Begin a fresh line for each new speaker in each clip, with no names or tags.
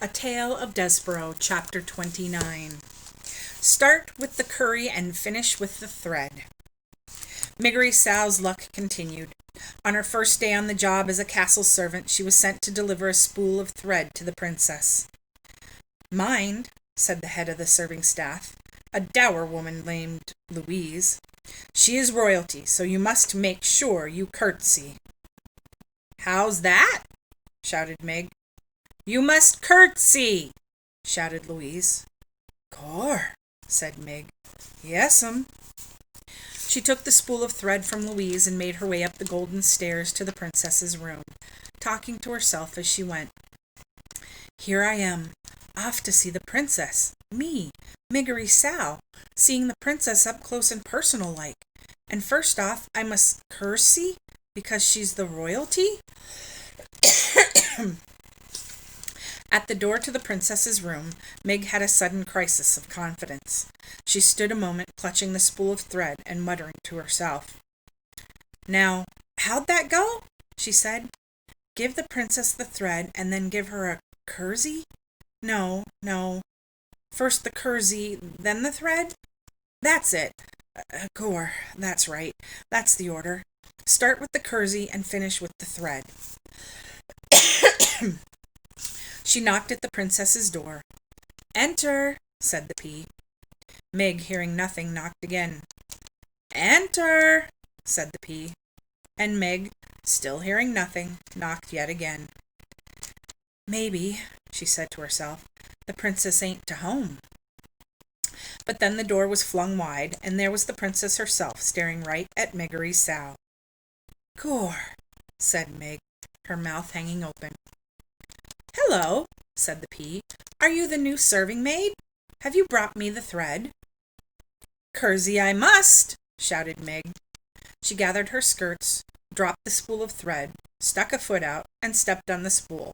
A Tale of Despereaux, Chapter 29. Start with the curry and finish with the thread. Miggery Sow's luck continued. On her first day on the job as a castle servant, she was sent to deliver a spool of thread to the princess. "Mind," said the head of the serving staff, a dour woman named Louise. "She is royalty, so you must make sure you curtsy." "How's that?" shouted Meg. "You must curtsy," shouted Louise. "Cor," said Meg. "Yes'm." She took the spool of thread from Louise and made her way up the golden stairs to the princess's room, talking to herself as she went. "Here I am, off to see the princess. Me, Miggery Sow, seeing the princess up close and personal like. And first off, I must curtsy because she's the royalty." At the door to the princess's room, Meg had a sudden crisis of confidence. She stood a moment, clutching the spool of thread and muttering to herself. "Now, how'd that go?" she said. "Give the princess the thread and then give her a curtsy? No. First the curtsy, then the thread? That's it. That's right. That's the order. Start with the curtsy and finish with the thread." She knocked at the princess's door. "Enter," said the pea. Meg, hearing nothing, knocked again. "Enter," said the pea. And Meg, still hearing nothing, knocked yet again. "Maybe," she said to herself, "the princess ain't to home." But then the door was flung wide, and there was the princess herself, staring right at Miggery Sow. "Gor," said Meg, her mouth hanging open. "Hello," said the pea. "Are you the new serving maid? Have you brought me the thread?" "Curtsy I must," shouted Meg. She gathered her skirts, dropped the spool of thread, stuck a foot out, and stepped on the spool,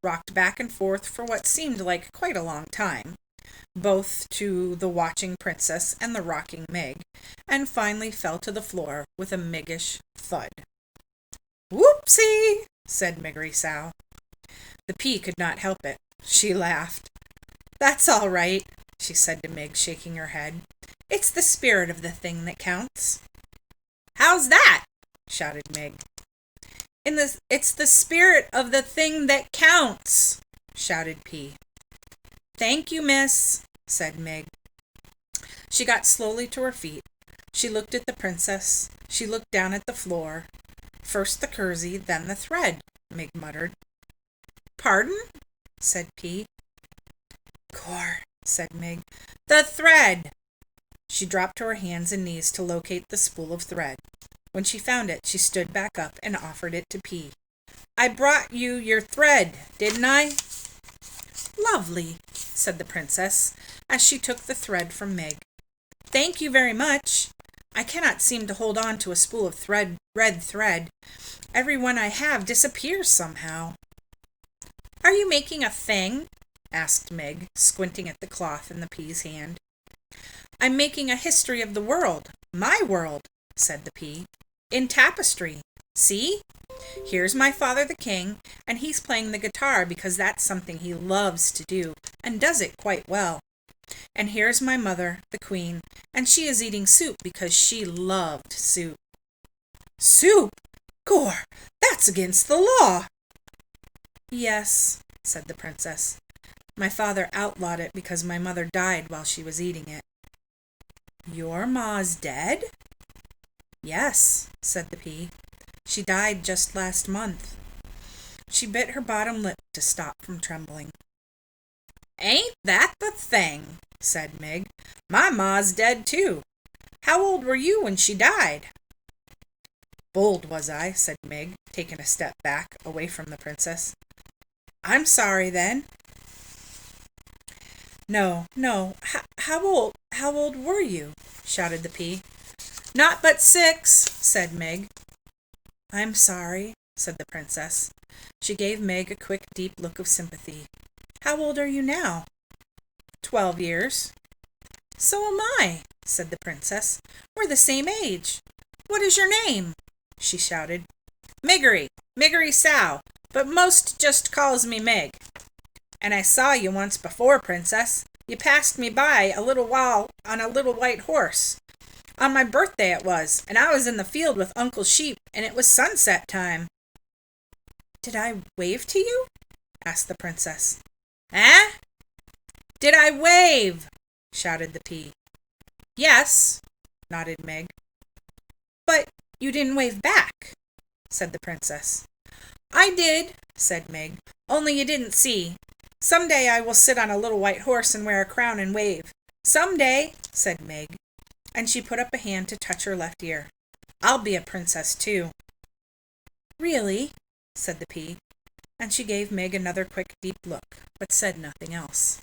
rocked back and forth for what seemed like quite a long time, both to the watching princess and the rocking Meg, and finally fell to the floor with a Meggish thud. "Whoopsie," said Miggery Sow. The pea could not help it. She laughed. "That's all right," she said to Meg, shaking her head. "It's the spirit of the thing that counts." "How's that?" shouted Meg. It's the spirit of the thing that counts," shouted Pea. "Thank you, miss," said Meg. She got slowly to her feet. She looked at the princess. She looked down at the floor. "First the curtsy, then the thread," Meg muttered. "Pardon?" said Pea. "Cor," said Meg. "The thread!" She dropped to her hands and knees to locate the spool of thread. When she found it, she stood back up and offered it to Pea. "I brought you your thread, didn't I?" "Lovely," said the princess, as she took the thread from Meg. "Thank you very much. I cannot seem to hold on to a spool of red thread. Every one I have disappears somehow." "Are you making a thing?" asked Meg, squinting at the cloth in the pea's hand. "I'm making a history of the world, my world," said the pea, "in tapestry. See? Here's my father the king, and he's playing the guitar because that's something he loves to do, and does it quite well. And here's my mother, the queen, and she is eating soup because she loved soup." "Soup? Gor, that's against the law." "Yes," said the princess. "My father outlawed it because my mother died while she was eating it." "Your ma's dead?" "Yes," said the pea. "She died just last month." She bit her bottom lip to stop from trembling. "Ain't that the thing?" said Meg. "My ma's dead too. How old were you when she died?" "Bold was I," said Meg, taking a step back, away from the princess. "I'm sorry, then." No. How old were you?" shouted the pea. "Not but 6, said Meg. "I'm sorry," said the princess. She gave Meg a quick, deep look of sympathy. "How old are you now?" 12 years. "So am I," said the princess. "We're the same age. What is your name?" she shouted. "Miggery Sow, but most just calls me Meg." And I saw you once before, Princess. You passed me by a little while on a little white horse. On my birthday it was, and I was in the field with Uncle Sheep, and it was sunset time." "Did I wave to you?" asked the princess. "Eh? Did I wave?" shouted the pea. "Yes," nodded Meg. "But you didn't wave back," said the princess. "I did," said Meg, "only you didn't see. Some day I will sit on a little white horse and wear a crown and wave. Some day," said Meg, and she put up a hand to touch her left ear. "I'll be a princess too." "Really?" said the pea, and she gave Meg another quick, deep look, but said nothing else.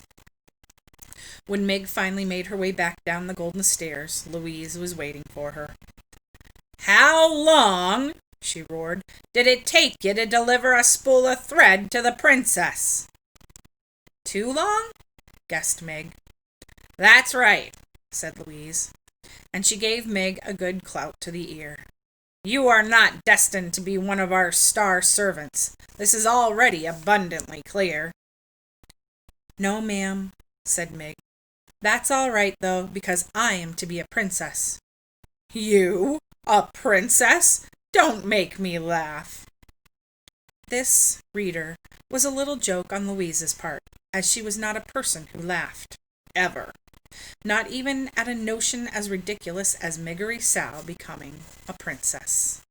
When Meg finally made her way back down the golden stairs, Louise was waiting for her. "How long," she roared, "did it take you to deliver a spool of thread to the princess?" "Too long?" guessed Meg. "That's right," said Louise, and she gave Meg a good clout to the ear. "You are not destined to be one of our star servants. This is already abundantly clear." "No, ma'am," said Meg. "That's all right, though, because I am to be a princess." "You? A princess? Don't make me laugh." This, reader, was a little joke on Louise's part, as she was not a person who laughed, ever. Not even at a notion as ridiculous as Meggery Sow becoming a princess.